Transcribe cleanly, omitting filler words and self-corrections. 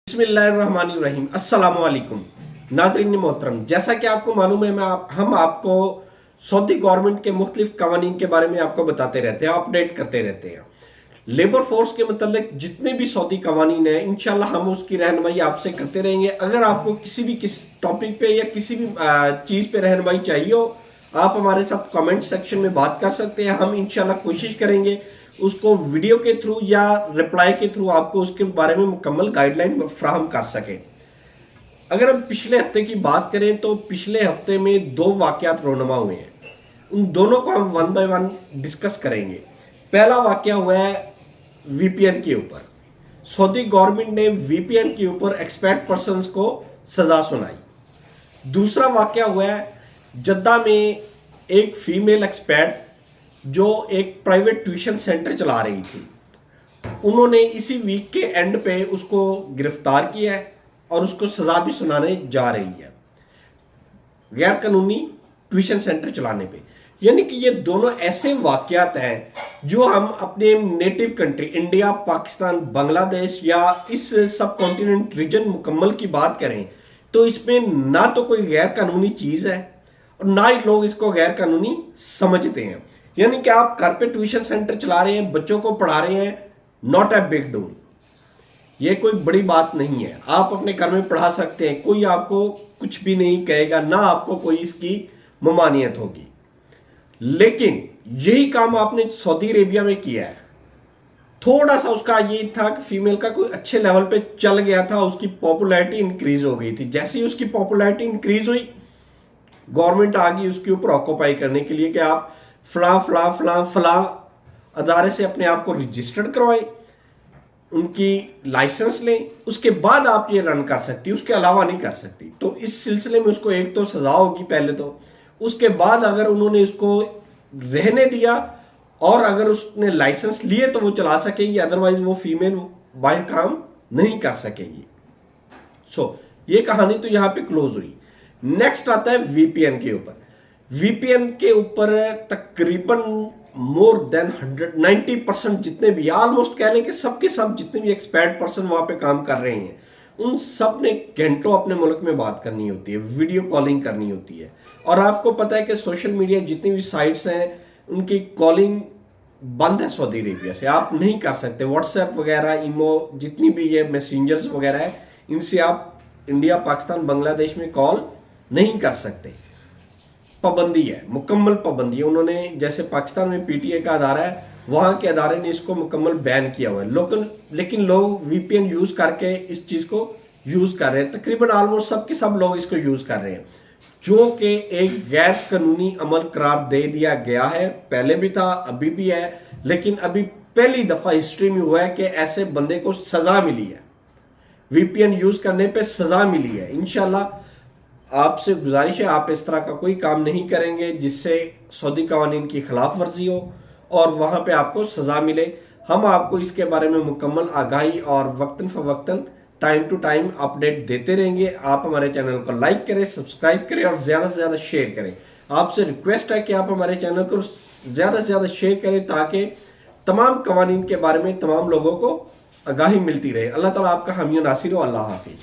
बिस्मिल्लाहिर्रहमानिर्रहीम। अस्सलामु अलैकुम नाज़रीन मोहतरम, जैसा कि आपको मालूम है हम आपको सऊदी गवर्नमेंट के मुख्तलिफ कवानीन के बारे में आपको बताते रहते हैं, अपडेट करते रहते हैं। लेबर फोर्स के मतलब जितने भी सऊदी कवानीन है इंशाल्लाह हम उसकी रहनुमाई आपसे करते रहेंगे। अगर आपको किसी टॉपिक पे या किसी भी चीज़ पे रहनुमाई चाहिए हो, आप हमारे साथ कमेंट सेक्शन में बात कर सकते हैं। हम इंशाल्लाह कोशिश करेंगे उसको वीडियो के थ्रू या रिप्लाई के थ्रू आपको उसके बारे में मुकम्मल गाइडलाइन फ्राहम कर सके। अगर हम पिछले हफ्ते की बात करें तो पिछले हफ्ते में दो वाकयात रोनुमा हुए हैं, उन दोनों को हम वन बाय वन डिस्कस करेंगे। पहला वाकया हुआ है वीपीएन के ऊपर। सऊदी गवर्नमेंट ने वीपीएन के ऊपर एक्सपर्ट पर्सन्स को सजा सुनाई। दूसरा वाकया हुआ है जद्दा में एक फीमेल एक्सपर्ट जो एक प्राइवेट ट्यूशन सेंटर चला रही थी, उन्होंने इसी वीक के एंड पे उसको गिरफ्तार किया है और उसको सजा भी सुनाने जा रही है गैर कानूनी ट्यूशन सेंटर चलाने पे। यानी कि ये दोनों ऐसे वाकयात हैं जो हम अपने native country India, Pakistan, Bangladesh या इस सब कॉन्टिनेंट रीजन मुकम्मल की बात करें तो इसमें ना तो कोई गैर कानूनी चीज है और ना ही लोग इसको गैर कानूनी समझते हैं। यानी कि आप घर पे ट्यूशन सेंटर चला रहे हैं, बच्चों को पढ़ा रहे हैं, नॉट अ बिग डील, ये कोई बड़ी बात नहीं है। आप अपने घर में पढ़ा सकते हैं, कोई आपको कुछ भी नहीं कहेगा, ना आपको कोई इसकी ममानियत होगी। लेकिन यही काम आपने सऊदी अरेबिया में किया है। थोड़ा सा उसका ये था कि फीमेल का कोई अच्छे लेवल पे चल गया था, उसकी पॉपुलैरिटी इंक्रीज हो गई थी। जैसे ही उसकी पॉपुलैरिटी इंक्रीज हुई, गवर्नमेंट आ गई उसके ऊपर ऑक्यूपाई करने के लिए कि आप फला फला फला फला अदारे से अपने आप को रजिस्टर्ड करवाएं, उनकी लाइसेंस लें, उसके बाद आप ये रन कर सकती, उसके अलावा नहीं कर सकती। तो इस सिलसिले में उसको एक तो सजा होगी पहले तो, उसके बाद अगर उन्होंने उसको रहने दिया और अगर उसने लाइसेंस लिए तो वो चला सकेगी, अदरवाइज वो फीमेल बाहर काम नहीं कर सकेगी। ये कहानी तो यहां पे क्लोज हुई। नेक्स्ट आता है वीपीएन के ऊपर। वीपीएन के ऊपर तकरीबन मोर देन 190% जितने भी, ऑलमोस्ट कह लें कि सबके सब जितने भी एक्सपर्ट पर्सन वहां पे काम कर रहे हैं, उन सब ने घंटों अपने मुल्क में बात करनी होती है, वीडियो कॉलिंग करनी होती है। और आपको पता है कि सोशल मीडिया जितनी भी साइट्स हैं उनकी कॉलिंग बंद है सऊदी अरेबिया से, आप नहीं कर सकते। व्हाट्सएप वगैरह, ईमो, जितनी भी ये मैसेंजर्स वगैरह है, इनसे आप इंडिया, पाकिस्तान, बांग्लादेश में कॉल नहीं कर सकते। पाबंदी है, मुकम्मल पाबंदी है। उन्होंने जैसे पाकिस्तान में पीटीए का अदारा है, वहां के अदारे ने इसको मुकम्मल बैन किया हुआ है। लेकिन लोग वीपीएन यूज करके इस चीज को यूज कर रहे हैं। तकरीबन ऑलमोस्ट सब के सब लोग इसको यूज कर रहे हैं, जो कि एक गैर कानूनी अमल करार दे दिया गया है। पहले भी था, अभी भी है, लेकिन अभी पहली दफा हिस्ट्री में हुआ है कि ऐसे बंदे को सजा मिली है, वीपीएन यूज करने पे सजा मिली है। इंशाल्लाह आपसे गुजारिश है आप इस तरह का कोई काम नहीं करेंगे जिससे सऊदी कवानीन की खिलाफ वर्जी हो और वहां पे आपको सजा मिले। हम आपको इसके बारे में मुकम्मल आगाही और वक्तन फवक्तन टाइम टू टाइम अपडेट देते रहेंगे। आप हमारे चैनल को लाइक करें, सब्सक्राइब करें और ज्यादा से ज्यादा शेयर करें। आपसे रिक्वेस्ट है कि आप हमारे चैनल को ज्यादा से ज्यादा शेयर करें ताकि तमाम कवानीन के बारे में तमाम लोगों को आगाही मिलती रहे। अल्लाह ताला आपका हामी नासिर हो। अल्लाह हाफिज।